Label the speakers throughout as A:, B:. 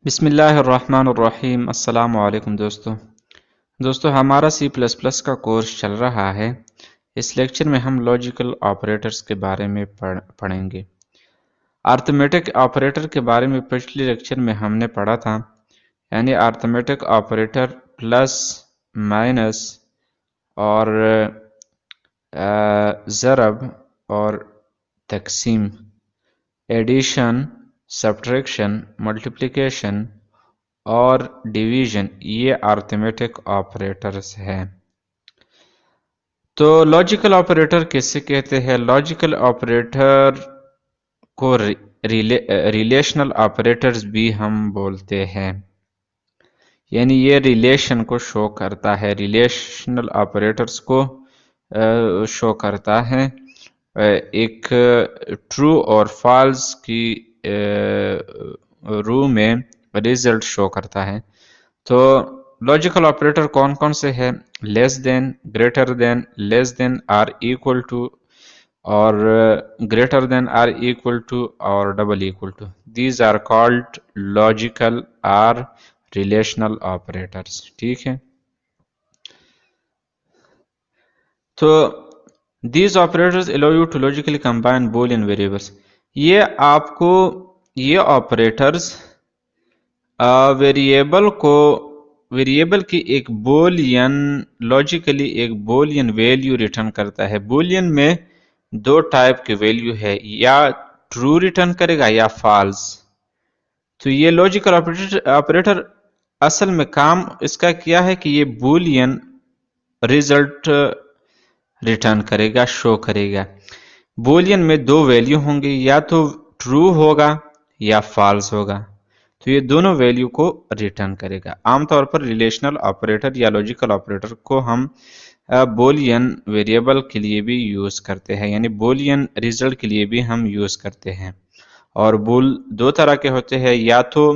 A: बिस्मिल्लाहिर्रहमानिर्रहीम। अस्सलामु अलैकुम दोस्तों हमारा C++ का कोर्स चल रहा है। इस लेक्चर में हम लॉजिकल ऑपरेटर्स के बारे में पढ़ेंगे। अरिथमेटिक ऑपरेटर के बारे में पिछले लेक्चर में हमने पढ़ा था, यानी अरिथमेटिक ऑपरेटर प्लस, माइनस और ज़रब और तकसीम, एडिशन, सब्ट्रैक्शन, मल्टीप्लिकेशन और डिवीजन, ये अरिथमेटिक ऑपरेटर्स हैं। तो लॉजिकल ऑपरेटर किसे कहते हैं? लॉजिकल ऑपरेटर को रिलेशनल ऑपरेटर्स भी हम बोलते हैं, यानी ये रिलेशन को शो करता है, रिलेशनल ऑपरेटर्स को शो करता है। एक ट्रू और फॉल्स की रू में रिजल्ट शो करता है। तो लॉजिकल ऑपरेटर कौन कौन से हैं? Less than, greater than, less than or equal to, और greater than or equal to और double equal to. These are called logical or relational operators. ठीक है, तो these operators allow you to logically combine boolean variables. ये आपको, ये operators variable की एक बूलियन, लॉजिकली एक बूलियन वैल्यू रिटर्न करता है। बूलियन में दो टाइप के वैल्यू है, या ट्रू रिटर्न करेगा या फॉल्स। तो ये लॉजिकल ऑपरेटर असल में काम इसका क्या है कि ये बूलियन रिजल्ट रिटर्न करेगा, शो करेगा। बूलियन में दो वैल्यू होंगे, या तो ट्रू होगा या फॉल्स होगा। तो ये दोनों वैल्यू को रिटर्न करेगा। आमतौर पर रिलेशनल ऑपरेटर या लॉजिकल ऑपरेटर को हम बूलियन वेरिएबल के लिए भी यूज करते हैं, यानी बूलियन रिजल्ट के लिए भी हम यूज करते हैं। और बूल दो तरह के होते हैं, या तो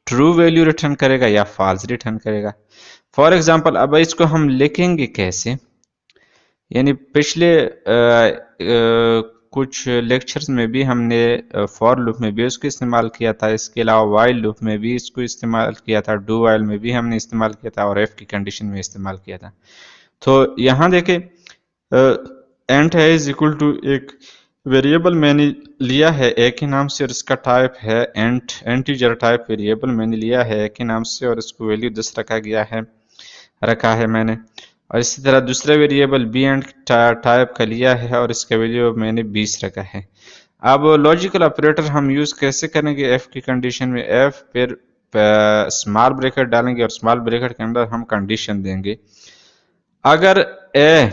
A: ट्रू वैल्यू रिटर्न करेगा या फॉल्स रिटर्न करेगा। फॉर एग्जाम्पल, अब इसको हम लिखेंगे कैसे? यानी पिछले कुछ लेक्चर्स में भी हमने फॉर लूप में भी उसको इस्तेमाल किया था, इसके अलावा वाइल लूप में भी इसको इस्तेमाल किया था, डू वाइल में भी हमने इस्तेमाल किया था, और एफ की कंडीशन में इस्तेमाल किया था। तो यहाँ देखें, एंट है इज इक्वल टू, एक वेरिएबल मैंने लिया है ए के नाम से, और इसका टाइप है एंट, एंटीजर टाइप वेरिएबल मैंने लिया है ए के नाम से, और इसको वैल्यू 10 रखा है मैंने। और इसी तरह दूसरा वेरिएबल बी एंड टाइप का लिया है, और इसका वैल्यू मैंने 20 रखा है। अब लॉजिकल ऑपरेटर हम यूज कैसे करेंगे? एफ की कंडीशन में एफ, फिर स्मॉल ब्रैकेट डालेंगे, और स्मॉल ब्रैकेट के अंदर हम कंडीशन देंगे। अगर ए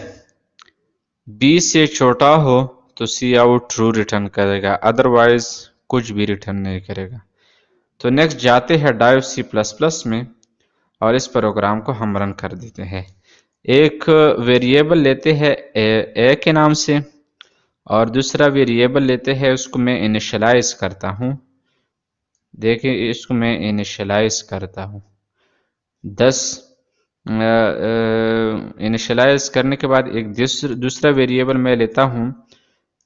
A: बी से छोटा हो तो सी आउट ट्रू रिटर्न करेगा, अदरवाइज कुछ भी रिटर्न नहीं करेगा। तो नेक्स्ट जाते हैं डाइव C++ में, और इस प्रोग्राम को हम रन कर देते हैं। एक वेरिएबल लेते हैं ए के नाम से, और दूसरा वेरिएबल लेते हैं, उसको मैं इनिशियलाइज करता हूँ। देखिए, इसको मैं इनिशियलाइज करता हूँ 10। इनिशियलाइज करने के बाद एक दूसरा वेरिएबल मैं लेता हूँ,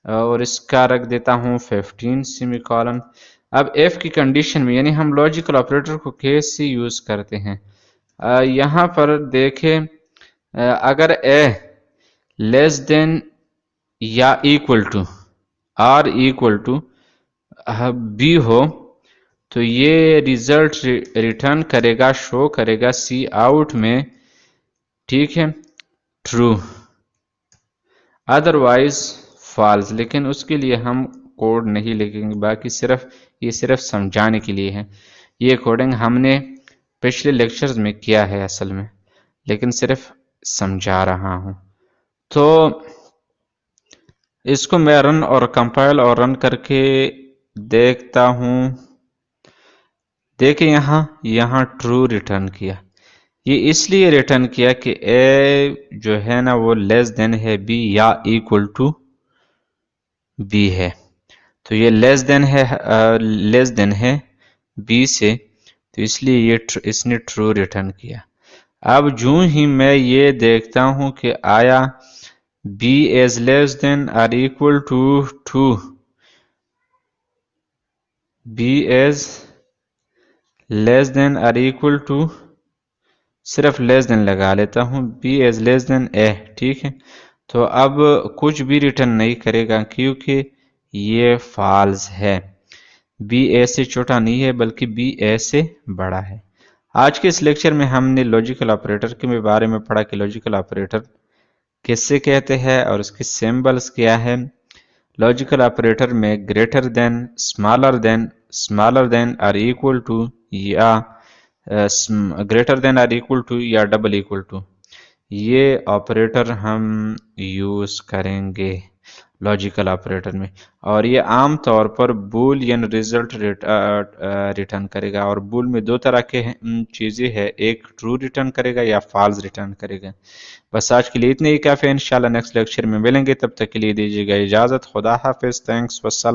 A: और इसका रख देता हूँ 15 सेमीकोलन। अब एफ की कंडीशन में, यानी हम लॉजिकल ऑपरेटर को कैसे यूज करते हैं? यहाँ पर देखें, अगर ए लेस देन या equal to, or equal to B हो, तो ये रिजल्ट रिटर्न करेगा, शो करेगा सी आउट में, ठीक है, ट्रू, अदरवाइज फॉल्स। लेकिन उसके लिए हम कोड नहीं लिखेंगे, बाकी ये सिर्फ समझाने के लिए है। ये कोडिंग हमने पिछले लेक्चर्स में किया है असल में, लेकिन सिर्फ समझा रहा हूं। तो इसको मैं रन और कंपाइल और रन करके देखता हूं। देखिए, यहाँ ट्रू रिटर्न किया। ये इसलिए रिटर्न किया कि ए जो है ना वो लेस देन है बी या इक्वल टू बी है। तो ये लेस देन है बी से, तो इसलिए ये इसने ट्रू रिटर्न किया। अब जो ही मैं ये देखता हूं कि आया B as less than or equal to 2, B as less than or equal to, सिर्फ लेस देन लगा लेता हूँ, B as less than A, ठीक है। तो अब कुछ भी रिटर्न नहीं करेगा क्योंकि ये फॉल्स है, बी ए से छोटा नहीं है बल्कि बी ए से बड़ा है। आज के इस लेक्चर में हमने लॉजिकल ऑपरेटर के बारे में पढ़ा कि लॉजिकल ऑपरेटर किससे कहते हैं और उसके सिंबल्स क्या है। लॉजिकल ऑपरेटर में greater than, smaller than or equal to, या greater than or equal to या डबल इक्वल टू, ये ऑपरेटर हम यूज करेंगे लॉजिकल ऑपरेटर में। और ये आम तौर पर बूलियन रिजल्ट रिटर्न करेगा। और बूल में दो तरह के चीजें हैं, एक ट्रू रिटर्न करेगा या फॉल्स रिटर्न करेगा। बस आज के लिए इतने ही काफी है, इंशाल्लाह नेक्स्ट लेक्चर में मिलेंगे, तब तक के लिए दीजिएगा इजाजत। खुदा हाफिज, थैंक्स, वस्सलाम।